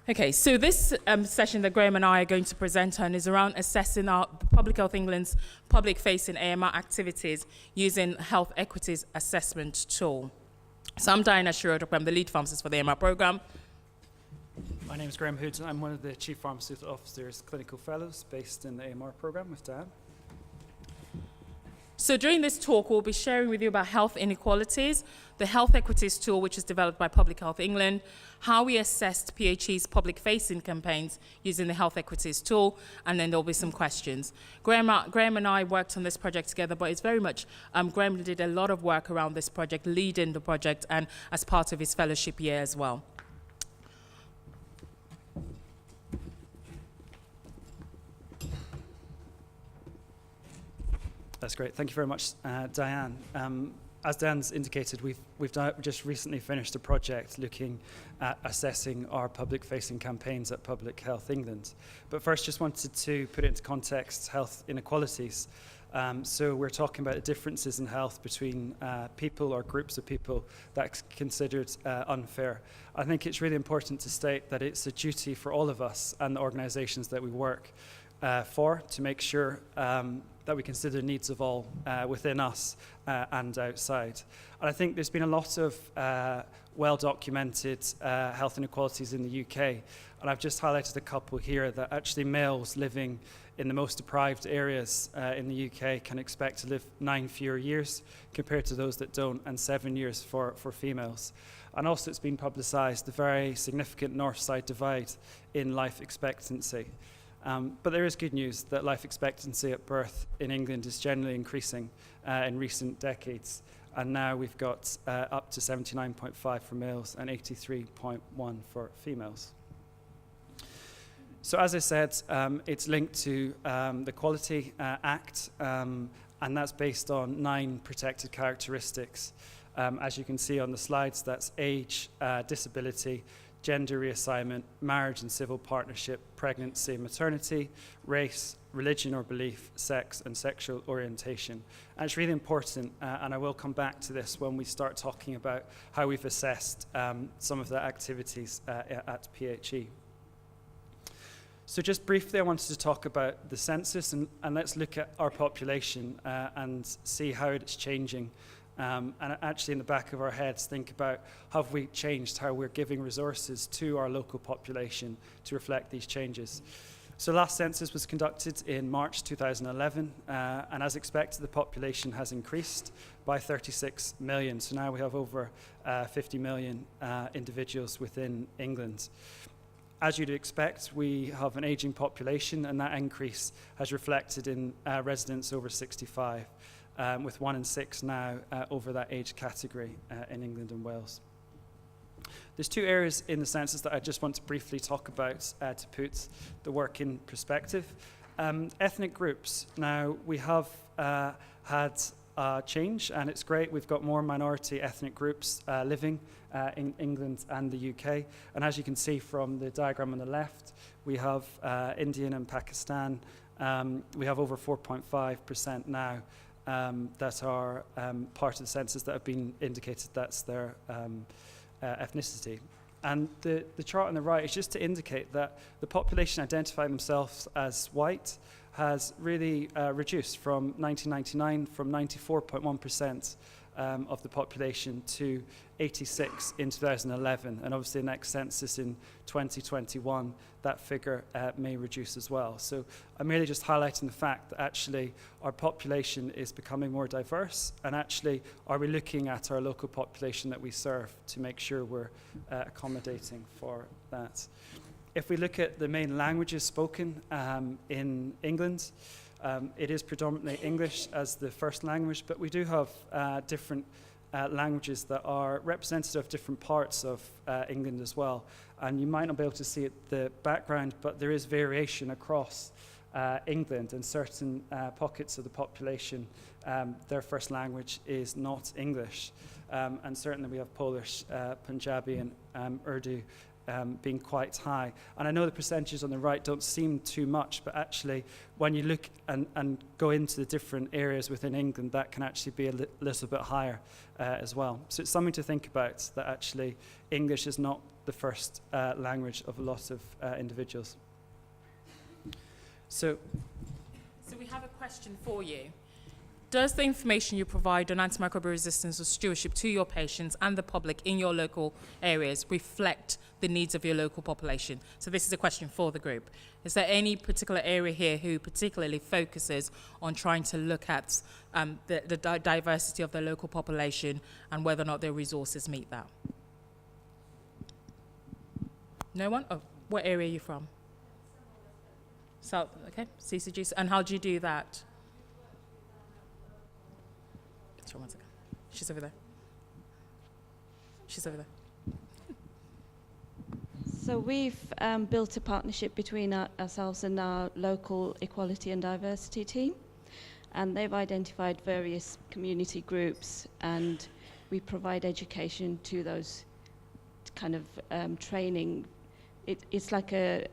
Okay, so this session that Graham and I are going to present on is around assessing our Public Health England's public-facing AMR activities using Health Equities Assessment Tool. So I'm Diane Ashiru-Oredope, I'm the lead pharmacist for the AMR program. My name is Graham Hood, and I'm one of the Chief Pharmaceutical Officer's Clinical Fellows based in the AMR program with Diane. So during this talk, we'll be sharing with you about health inequalities, the Health Equities Tool, which is developed by Public Health England, how we assessed PHE's public-facing campaigns using the Health Equities Tool, and then there'll be some questions. Graham and I worked on this project together, but it's very much, Graham did a lot of work around this project, leading the project, and as part of his fellowship year as well. That's great. Thank you very much, Diane. As Dan's indicated, we've just recently finished a project looking at assessing our public-facing campaigns at Public Health England. But first, just wanted to put it into context, health inequalities. So we're talking about the differences in health between people or groups of people that's considered unfair. I think it's really important to state that it's a duty for all of us and the organisations that we work for to make sure that we consider the needs of all within us and outside. And I think there's been a lot of well-documented health inequalities in the UK, and I've just highlighted a couple here that actually males living in the most deprived areas in the UK can expect to live 9 fewer years compared to those that don't, and 7 years for females. And also it's been publicised the very significant north-side divide in life expectancy. But there is good news that life expectancy at birth in England is generally increasing in recent decades. And now we've got up to 79.5 for males and 83.1 for females. So as I said, it's linked to the Quality Act, and that's based on 9 protected characteristics. As you can see on the slides, that's age, disability, gender reassignment, marriage and civil partnership, pregnancy and maternity, race, religion or belief, sex and sexual orientation. And it's really important, and I will come back to this when we start talking about how we've assessed some of the activities at PHE. So just briefly, I wanted to talk about the census, and let's look at our population and see how it's changing. And actually in the back of our heads think about have we changed how we're giving resources to our local population to reflect these changes. So last census was conducted in March 2011, and as expected the population has increased by 36 million. So now we have over 50 million individuals within England. As you'd expect, we have an ageing population, and that increase has reflected in residents over 65. With 1 in 6 now over that age category in England and Wales. There's 2 areas in the census that I just want to briefly talk about to put the work in perspective. Ethnic groups. Now, we have had a change, and it's great. We've got more minority ethnic groups living in England and the UK. And as you can see from the diagram on the left, we have Indian and Pakistan. We have over 4.5% now. That are part of the census that have been indicated that's their ethnicity. And the chart on the right is just to indicate that the population identifying themselves as white has really reduced from 1999 from 94.1% of the population to 86 in 2011, and obviously the next census in 2021 that figure may reduce as well. So I'm really just highlighting the fact that actually our population is becoming more diverse, and actually are we looking at our local population that we serve to make sure we're accommodating for that. If we look at the main languages spoken in England, it is predominantly English as the first language, but we do have different languages that are representative of different parts of England as well. And you might not be able to see it the background, but there is variation across England, and certain pockets of the population, their first language is not English. And certainly we have Polish, Punjabi and Urdu being quite high. And I know the percentages on the right don't seem too much, but actually when you look and go into the different areas within England, that can actually be a little bit higher as well. So it's something to think about, that actually English is not the first language of a lot of individuals. So we have a question for you. Does the information you provide on antimicrobial resistance or stewardship to your patients and the public in your local areas reflect the needs of your local population? So this is a question for the group. Is there any particular area here who particularly focuses on trying to look at the diversity of their local population and whether or not their resources meet that? No one? Oh, what area are you from? South, okay, CCG. And how do you do that? One second. She's over there. She's over there. So we've built a partnership between ourselves and our local equality and diversity team, and they've identified various community groups, and we provide education to those kind of training. It's like a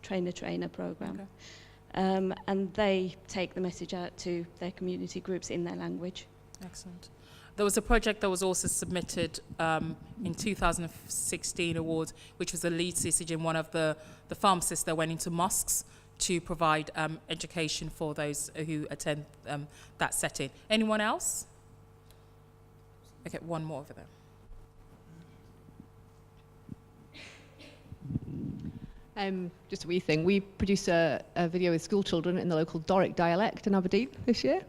trainer program. Okay. And they take the message out to their community groups in their language. Excellent. There was a project that was also submitted in 2016 awards, which was the lead CCG in one of the pharmacists that went into mosques to provide education for those who attend that setting. Anyone else? Okay, one more over there. Just a wee thing. We produced a video with school children in the local Doric dialect in Aberdeen this year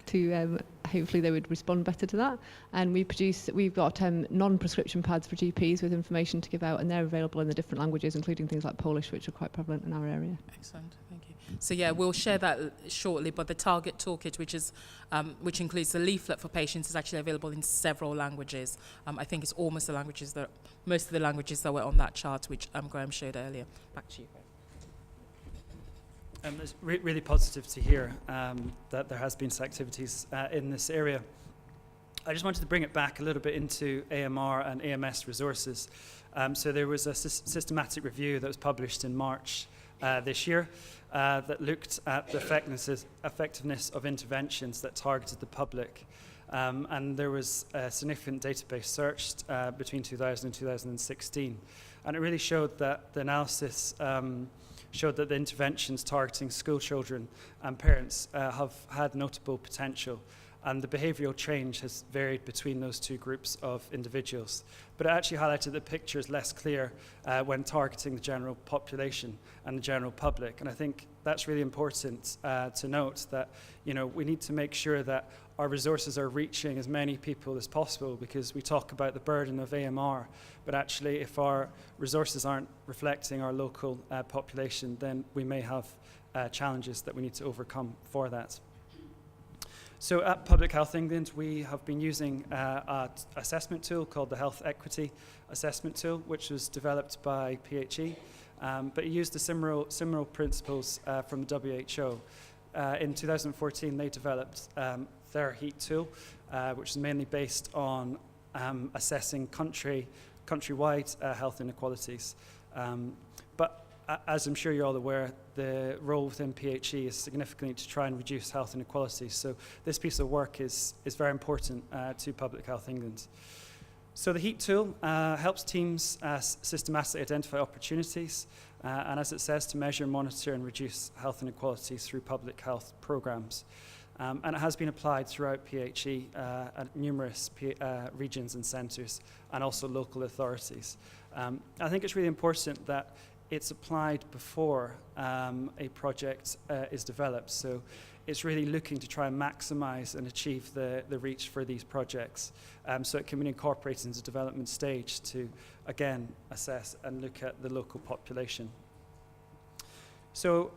to hopefully they would respond better to that. And we've got non-prescription pads for GPs with information to give out, and they're available in the different languages, including things like Polish, which are quite prevalent in our area. Excellent, thank you. So yeah, we'll share that shortly, but the target toolkit, which includes the leaflet for patients, is actually available in several languages. I think it's almost most of the languages that were on that chart, which Graham showed earlier. Back to you, Graham. It's really positive to hear that there has been some activities in this area. I just wanted to bring it back a little bit into AMR and AMS resources. So there was a systematic review that was published in March this year that looked at the effectiveness of interventions that targeted the public. And there was a significant database searched between 2000 and 2016. And it really showed that the analysis showed that the interventions targeting school children and parents have had notable potential, and the behavioural change has varied between those two groups of individuals. But it actually highlighted the picture is less clear when targeting the general population and the general public. And I think that's really important to note, that we need to make sure that our resources are reaching as many people as possible, because we talk about the burden of AMR, but actually if our resources aren't reflecting our local population, then we may have challenges that we need to overcome for that. So at Public Health England, we have been using an assessment tool called the Health Equity Assessment Tool, which was developed by PHE, but it used the similar principles from the WHO. In 2014, they developed their HEAT tool, which is mainly based on assessing countrywide health inequalities. But as I'm sure you're all aware, the role within PHE is significantly to try and reduce health inequalities. So this piece of work is very important to Public Health England. So the HEAT tool helps teams systematically identify opportunities, and as it says, to measure, monitor and reduce health inequalities through public health programs. And it has been applied throughout PHE at numerous regions and centres, and also local authorities. I think it's really important that it's applied before a project is developed. So it's really looking to try and maximise and achieve the reach for these projects. So it can be incorporated into the development stage to, again, assess and look at the local population. So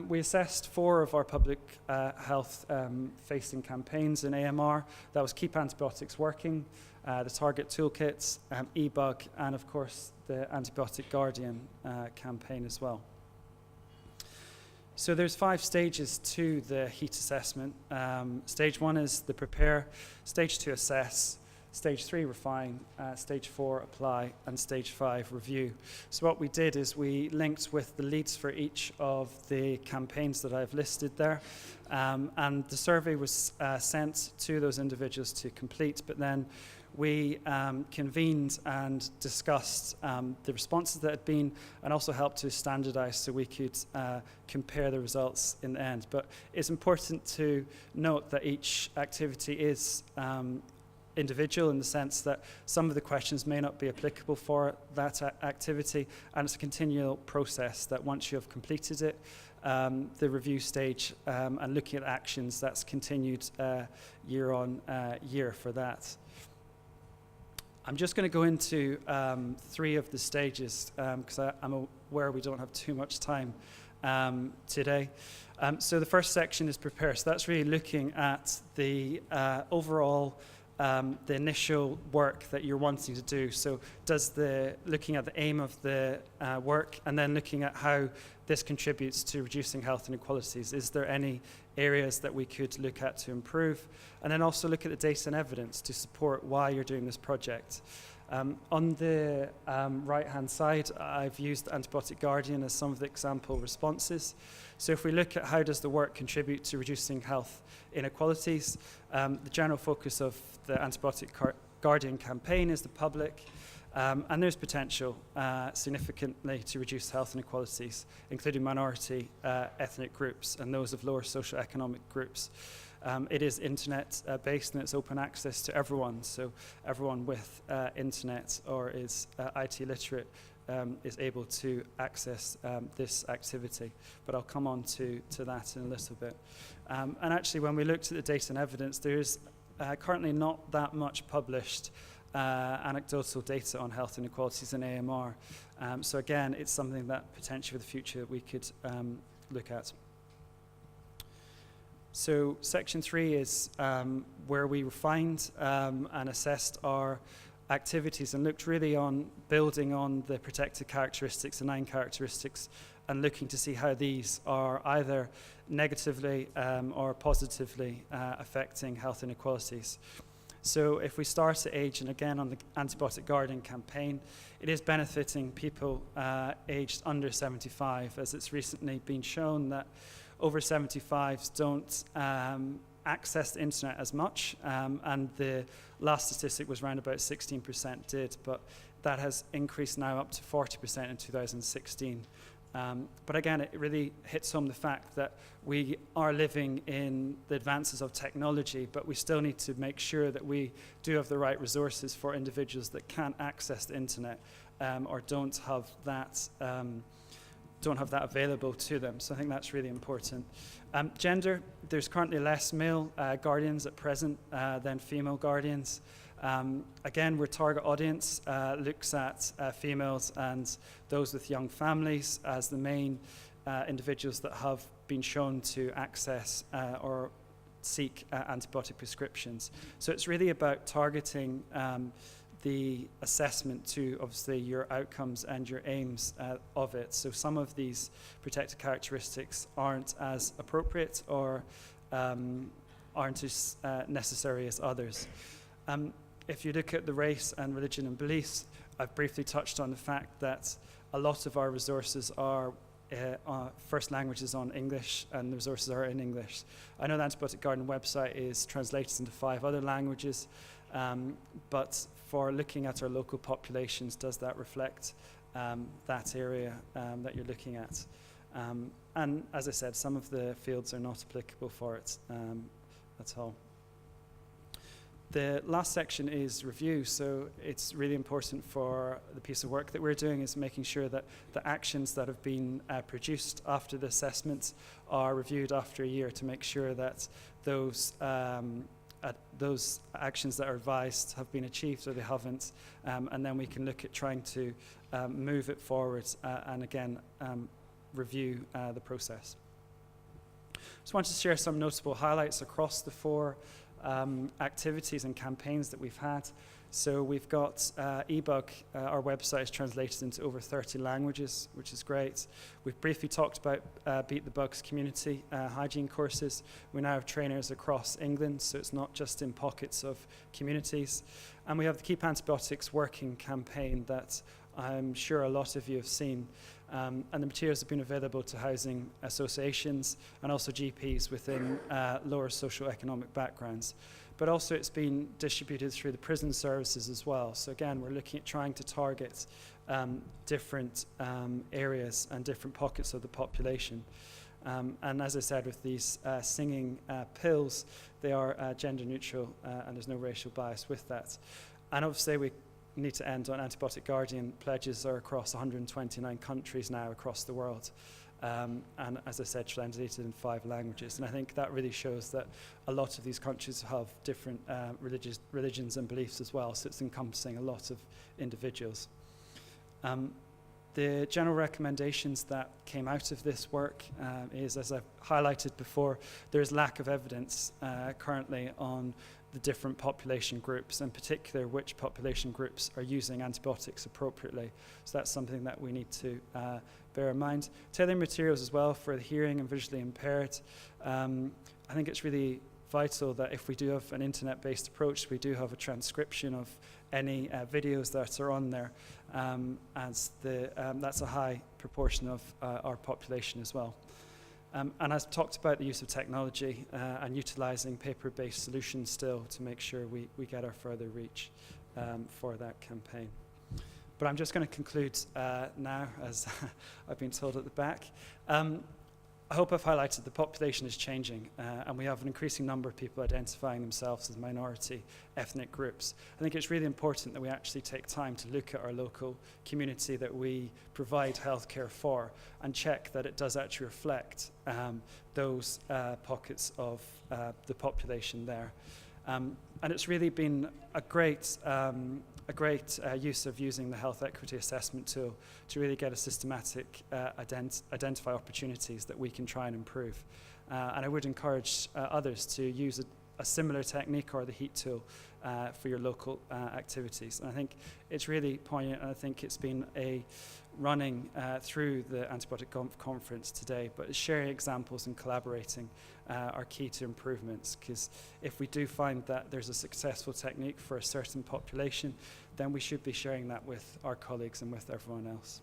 we assessed 4 of our public health facing campaigns in AMR. That was Keep Antibiotics Working, the Target Toolkits, eBug, and of course the Antibiotic Guardian campaign as well. So there's 5 stages to the HEAT assessment. Stage 1 is the prepare, stage 2 assess, Stage 3, refine. Stage 4, apply. And stage 5, review. So what we did is we linked with the leads for each of the campaigns that I've listed there. And the survey was sent to those individuals to complete, but then we convened and discussed the responses that had been, and also helped to standardize so we could compare the results in the end. But it's important to note that each activity is individual in the sense that some of the questions may not be applicable for that activity, and it's a continual process that once you have completed it, the review stage and looking at actions, that's continued year on year for that. I'm just going to go into 3 of the stages because I'm aware we don't have too much time today. So the first section is prepare. So that's really looking at the overall the initial work that you're wanting to do. So looking at the aim of the work, and then looking at how this contributes to reducing health inequalities. Is there any areas that we could look at to improve? And then also look at the data and evidence to support why you're doing this project. On the right-hand side, I've used Antibiotic Guardian as some of the example responses. So if we look at how does the work contribute to reducing health inequalities, the general focus of the Antibiotic Guardian campaign is the public, and there's potential significantly to reduce health inequalities, including minority ethnic groups and those of lower socioeconomic groups. It is internet-based and it's open access to everyone, so everyone with internet or is IT literate is able to access this activity. But I'll come on to that in a little bit. And actually, when we looked at the data and evidence, there is currently not that much published anecdotal data on health inequalities in AMR. So again, it's something that potentially for the future we could look at. So section 3 is where we refined and assessed our activities and looked really on building on the protected characteristics, the 9 characteristics, and looking to see how these are either negatively or positively affecting health inequalities. So if we start at age, and again on the Antibiotic Guardian campaign, it is benefiting people aged under 75, as it's recently been shown that over 75s don't access the internet as much, and the last statistic was around about 16% did, but that has increased now up to 40% in 2016. But again, it really hits home the fact that we are living in the advances of technology, but we still need to make sure that we do have the right resources for individuals that can't access the internet or don't have that available to them. So I think that's really important. Gender, there's currently less male guardians at present than female guardians. Again, our target audience looks at females and those with young families as the main individuals that have been shown to access or seek antibiotic prescriptions. So it's really about targeting the assessment to obviously your outcomes and your aims of it. So some of these protected characteristics aren't as appropriate or aren't as necessary as others. If you look at the race and religion and beliefs, I've briefly touched on the fact that a lot of our resources are first languages on English, and the resources are in English. I know the Antibiotic Guardian website is translated into 5 other languages, but for looking at our local populations, does that reflect that area that you're looking at? And as I said, some of the fields are not applicable for it at all. The last section is review, so it's really important for the piece of work that we're doing is making sure that the actions that have been produced after the assessments are reviewed after a year to make sure that those actions that are advised have been achieved or they haven't, and then we can look at trying to move it forward and again review the process. Just wanted to share some notable highlights across the 4 activities and campaigns that we've had. So we've got eBug, our website is translated into over 30 languages, which is great. We've briefly talked about Beat the Bugs community hygiene courses. We now have trainers across England, so it's not just in pockets of communities. And we have the Keep Antibiotics Working campaign that I'm sure a lot of you have seen. And the materials have been available to housing associations and also GPs within lower socioeconomic backgrounds. But also it's been distributed through the prison services as well. So again, we're looking at trying to target different areas and different pockets of the population. And as I said, with these singing pills, they are gender neutral and there's no racial bias with that. And obviously we need to end on Antibiotic Guardian pledges are across 129 countries now across the world. And as I said, translated in 5 languages. And I think that really shows that a lot of these countries have different religions and beliefs as well, so it's encompassing a lot of individuals. The general recommendations that came out of this work is, as I've highlighted before, there is lack of evidence currently on the different population groups, in particular which population groups are using antibiotics appropriately. So that's something that we need to bear in mind. Tailoring materials as well for the hearing and visually impaired. I think it's really vital that if we do have an internet-based approach, we do have a transcription of any videos that are on there, as that's a high proportion of our population as well. And I've talked about the use of technology and utilising paper-based solutions still to make sure we get our further reach for that campaign. But I'm just going to conclude now, as I've been told at the back. I hope I've highlighted the population is changing, and we have an increasing number of people identifying themselves as minority ethnic groups. I think it's really important that we actually take time to look at our local community that we provide healthcare for and check that it does actually reflect those pockets of the population there. And it's really been a great use of using the health equity assessment tool to really get a systematic identify opportunities that we can try and improve. And I would encourage others to use a similar technique or the HEAT tool for your local activities. And I think it's really poignant, and I think it's been a running through the Antibiotic conference today, but sharing examples and collaborating are key to improvements, because if we do find that there's a successful technique for a certain population, then we should be sharing that with our colleagues and with everyone else.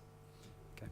Okay.